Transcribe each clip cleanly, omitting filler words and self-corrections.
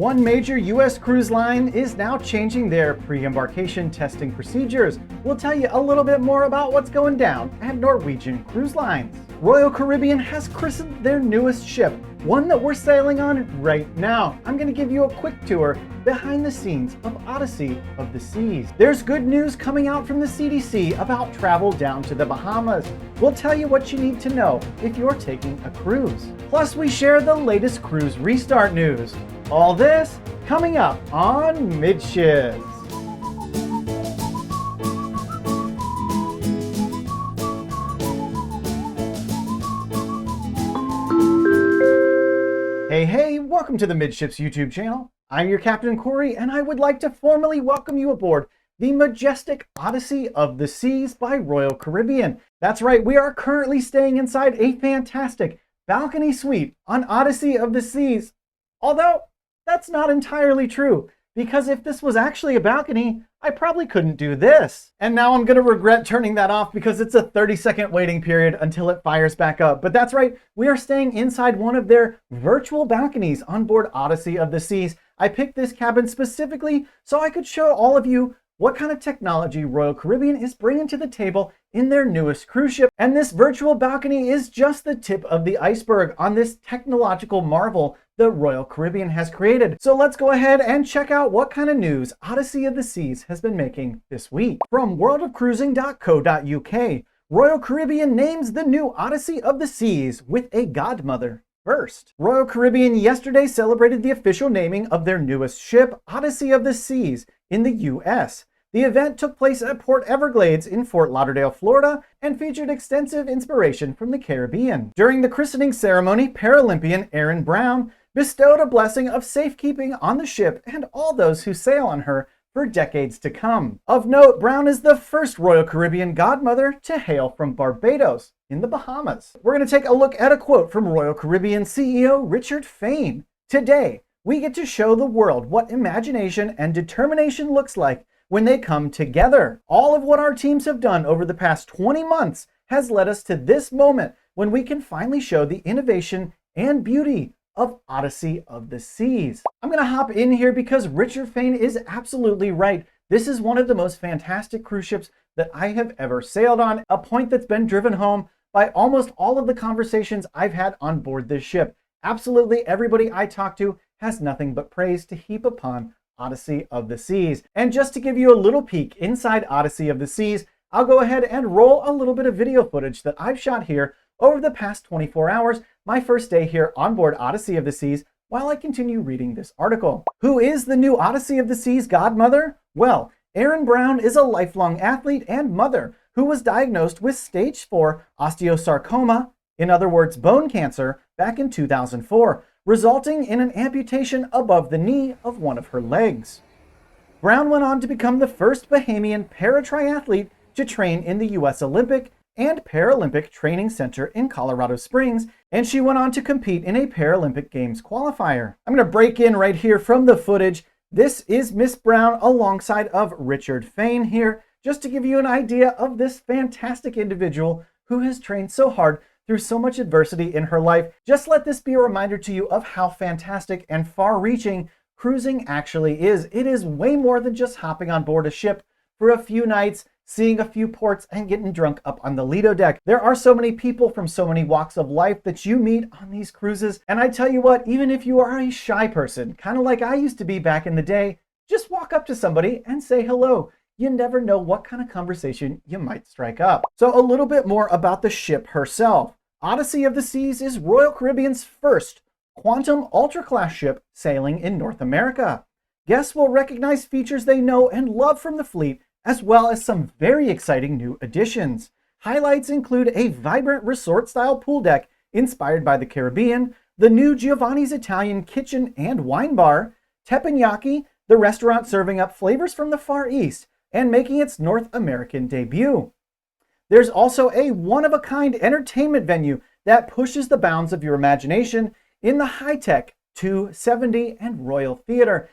One major U.S. cruise line is now changing their pre-embarkation testing procedures. We'll tell you a little bit more about what's going down at Norwegian Cruise Lines. Royal Caribbean has christened their newest ship, one that we're sailing on right now. I'm going to give you a quick tour behind the scenes of Odyssey of the Seas. There's good news coming out from the CDC about travel down to the Bahamas. We'll tell you what you need to know if you're taking a cruise. Plus, we share the latest cruise restart news. All this coming up on Midships. Hey, welcome to the Midships YouTube channel. I'm your Captain Corey, and I would like to formally welcome you aboard the majestic Odyssey of the Seas by Royal Caribbean. That's right, we are currently staying inside a fantastic balcony suite on Odyssey of the Seas. Although, that's not entirely true, because if this was actually a balcony, I probably couldn't do this. And now I'm gonna regret turning that off because it's a 30-second waiting period until it fires back up. But that's right, we are staying inside one of their virtual balconies on board Odyssey of the Seas. I picked this cabin specifically so I could show all of you what kind of technology Royal Caribbean is bringing to the table in their newest cruise ship. And this virtual balcony is just the tip of the iceberg on this technological marvel that Royal Caribbean has created. So let's go ahead and check out what kind of news Odyssey of the Seas has been making this week. From worldofcruising.co.uk, Royal Caribbean names the new Odyssey of the Seas with a Godmother first. Royal Caribbean yesterday celebrated the official naming of their newest ship, Odyssey of the Seas, in the US. The event took place at Port Everglades in Fort Lauderdale, Florida, and featured extensive inspiration from the Caribbean. During the christening ceremony, Paralympian Aaron Brown bestowed a blessing of safekeeping on the ship and all those who sail on her for decades to come. Of note, Brown is the first Royal Caribbean Godmother to hail from Barbados in the Bahamas. We're going to take a look at a quote from Royal Caribbean CEO Richard Fain. "Today, we get to show the world what imagination and determination looks like when they come together. All of what our teams have done over the past 20 months has led us to this moment when we can finally show the innovation and beauty of Odyssey of the Seas." I'm going to hop in here because Richard Fain is absolutely right. This is one of the most fantastic cruise ships that I have ever sailed on, a point that's been driven home by almost all of the conversations I've had on board this ship. Absolutely everybody I talk to has nothing but praise to heap upon Odyssey of the Seas. And just to give you a little peek inside Odyssey of the Seas, I'll go ahead and roll a little bit of video footage that I've shot here over the past 24 hours, my first day here on board Odyssey of the Seas, while I continue reading this article. Who is the new Odyssey of the Seas Godmother? Well, Erin Brown is a lifelong athlete and mother who was diagnosed with stage 4 osteosarcoma, in other words, bone cancer, back in 2004, resulting in an amputation above the knee of one of her legs. Brown went on to become the first Bahamian para-triathlete to train in the U.S. Olympic and Paralympic Training Center in Colorado Springs, and she went on to compete in a Paralympic Games qualifier. I'm going to break in right here from the footage. This is Miss Brown alongside of Richard Fain here, just to give you an idea of this fantastic individual who has trained so hard through so much adversity in her life. Just let this be a reminder to you of how fantastic and far-reaching cruising actually is. It is way more than just hopping on board a ship for a few nights, seeing a few ports, and getting drunk up on the Lido deck. There are so many people from so many walks of life that you meet on these cruises. And I tell you what, even if you are a shy person, kind of like I used to be back in the day, just walk up to somebody and say hello. You never know what kind of conversation you might strike up. So a little bit more about the ship herself. Odyssey of the Seas is Royal Caribbean's first quantum ultra-class ship sailing in North America. Guests will recognize features they know and love from the fleet, as well as some very exciting new additions. Highlights include a vibrant resort-style pool deck inspired by the Caribbean, the new Giovanni's Italian kitchen and wine bar, teppanyaki, the restaurant serving up flavors from the Far East and making its North American debut. There's also a one-of-a-kind entertainment venue that pushes the bounds of your imagination in the high-tech 270 and Royal Theater.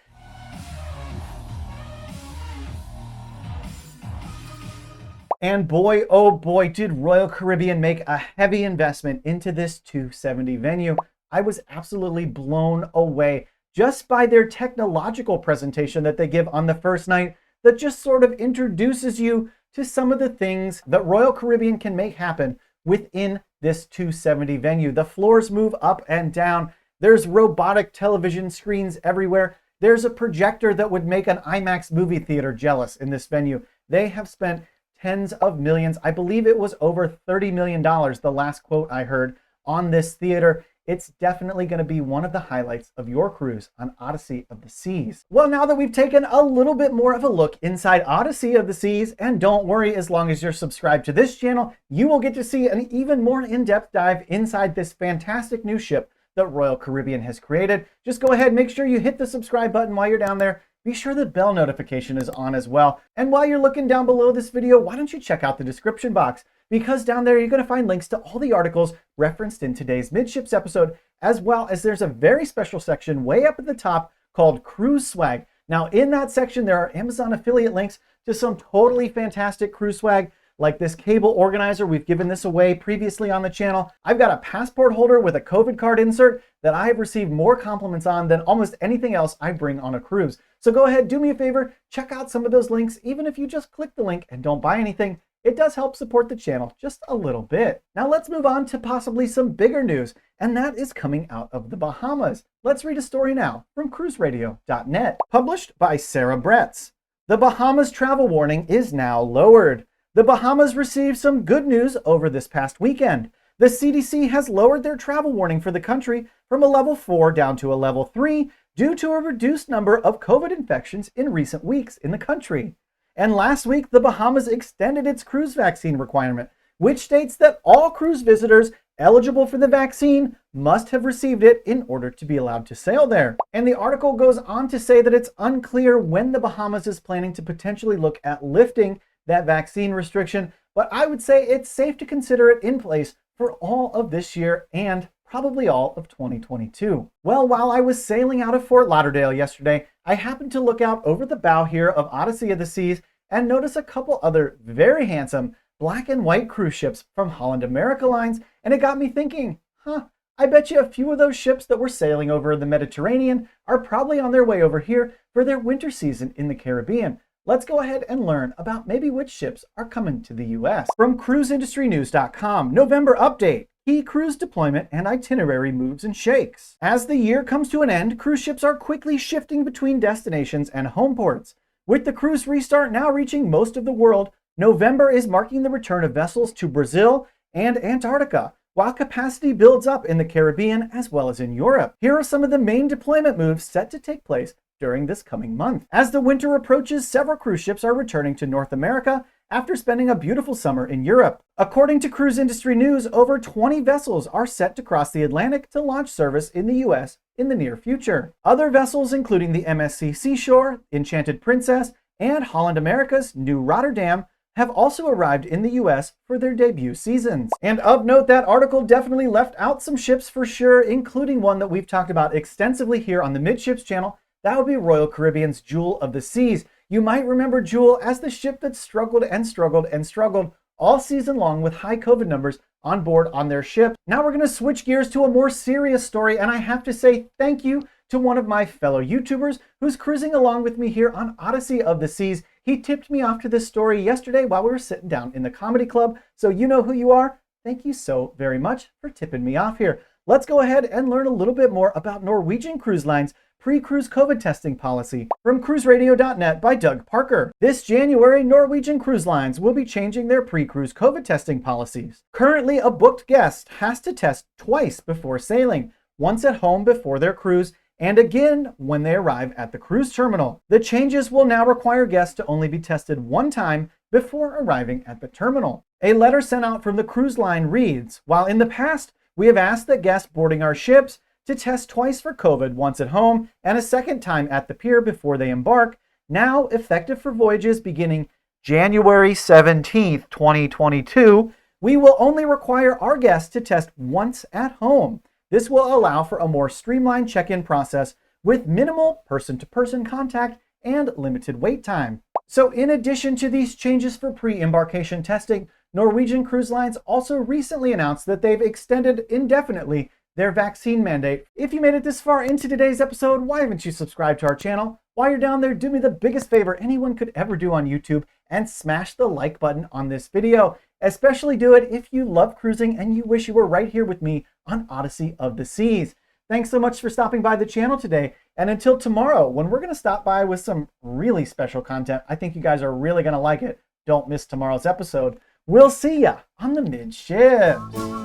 And boy, oh boy, did Royal Caribbean make a heavy investment into this 270 venue. I was absolutely blown away just by their technological presentation that they give on the first night that just sort of introduces you to some of the things that Royal Caribbean can make happen within this 270 venue. The floors move up and down. There's robotic television screens everywhere. There's a projector that would make an IMAX movie theater jealous in this venue. They have spent tens of millions. I believe it was over $30 million, the last quote I heard, on this theater. It's definitely going to be one of the highlights of your cruise on Odyssey of the Seas. Well, now that we've taken a little bit more of a look inside Odyssey of the Seas, and don't worry, as long as you're subscribed to this channel, you will get to see an even more in-depth dive inside this fantastic new ship that Royal Caribbean has created. Just go ahead, make sure you hit the subscribe button while you're down there. Be sure the bell notification is on as well. And while you're looking down below this video, why don't you check out the description box? Because down there you're going to find links to all the articles referenced in today's Midships episode, as well as there's a very special section way up at the top called Cruise Swag. Now in that section there are Amazon affiliate links to some totally fantastic cruise swag, like this cable organizer. We've given this away previously on the channel. I've got a passport holder with a COVID card insert that I have received more compliments on than almost anything else I bring on a cruise. So go ahead, do me a favor, check out some of those links. Even if you just click the link and don't buy anything, it does help support the channel just a little bit. Now let's move on to possibly some bigger news, and that is coming out of the Bahamas. Let's read a story now from cruiseradio.net, published by Sarah Bretz. The Bahamas travel warning is now lowered. The Bahamas received some good news over this past weekend. The CDC has lowered their travel warning for the country from a level 4 down to a level 3 due to a reduced number of COVID infections in recent weeks in the country. And last week, the Bahamas extended its cruise vaccine requirement, which states that all cruise visitors eligible for the vaccine must have received it in order to be allowed to sail there. And the article goes on to say that it's unclear when the Bahamas is planning to potentially look at lifting that vaccine restriction, but I would say it's safe to consider it in place for all of this year and probably all of 2022. Well, while I was sailing out of Fort Lauderdale yesterday, I happened to look out over the bow here of Odyssey of the Seas and notice a couple other very handsome black and white cruise ships from Holland America Lines, and it got me thinking, I bet you a few of those ships that were sailing over the Mediterranean are probably on their way over here for their winter season in the Caribbean. Let's go ahead and learn about maybe which ships are coming to the US. From cruiseindustrynews.com, November update. Key cruise deployment and itinerary moves and shakes. As the year comes to an end, cruise ships are quickly shifting between destinations and home ports. With the cruise restart now reaching most of the world, November is marking the return of vessels to Brazil and Antarctica, while capacity builds up in the Caribbean as well as in Europe. Here are some of the main deployment moves set to take place during this coming month. As the winter approaches, several cruise ships are returning to North America after spending a beautiful summer in Europe. According to Cruise Industry News, over 20 vessels are set to cross the Atlantic to launch service in the US in the near future. Other vessels, including the MSC Seashore, Enchanted Princess, and Holland America's New Rotterdam, have also arrived in the US for their debut seasons. And of note, that article definitely left out some ships for sure, including one that we've talked about extensively here on the Midships channel. That would be Royal Caribbean's Jewel of the Seas. You might remember Jewel as the ship that struggled and struggled and struggled all season long with high COVID numbers on board on their ship. Now we're going to switch gears to a more serious story, and I have to say thank you to one of my fellow YouTubers who's cruising along with me here on Odyssey of the Seas. He tipped me off to this story yesterday while we were sitting down in the comedy club, so you know who you are. Thank you so very much for tipping me off here. Let's go ahead and learn a little bit more about Norwegian Cruise Line's pre-cruise COVID testing policy from cruiseradio.net by Doug Parker. This January, Norwegian Cruise Lines will be changing their pre-cruise COVID testing policies. Currently, a booked guest has to test twice before sailing, once at home before their cruise, and again when they arrive at the cruise terminal. The changes will now require guests to only be tested one time before arriving at the terminal. A letter sent out from the cruise line reads, "While in the past, we have asked that guests boarding our ships to test twice for COVID, once at home and a second time at the pier before they embark, now effective for voyages beginning January 17th, 2022, we will only require our guests to test once at home. This will allow for a more streamlined check-in process with minimal person-to-person contact and limited wait time." So in addition to these changes for pre-embarkation testing, Norwegian Cruise Lines also recently announced that they've extended indefinitely their vaccine mandate. If you made it this far into today's episode, why haven't you subscribed to our channel? While you're down there, do me the biggest favor anyone could ever do on YouTube and smash the like button on this video. Especially do it if you love cruising and you wish you were right here with me on Odyssey of the Seas. Thanks so much for stopping by the channel today. And until tomorrow, when we're going to stop by with some really special content, I think you guys are really going to like it. Don't miss tomorrow's episode. We'll see ya on the Midships.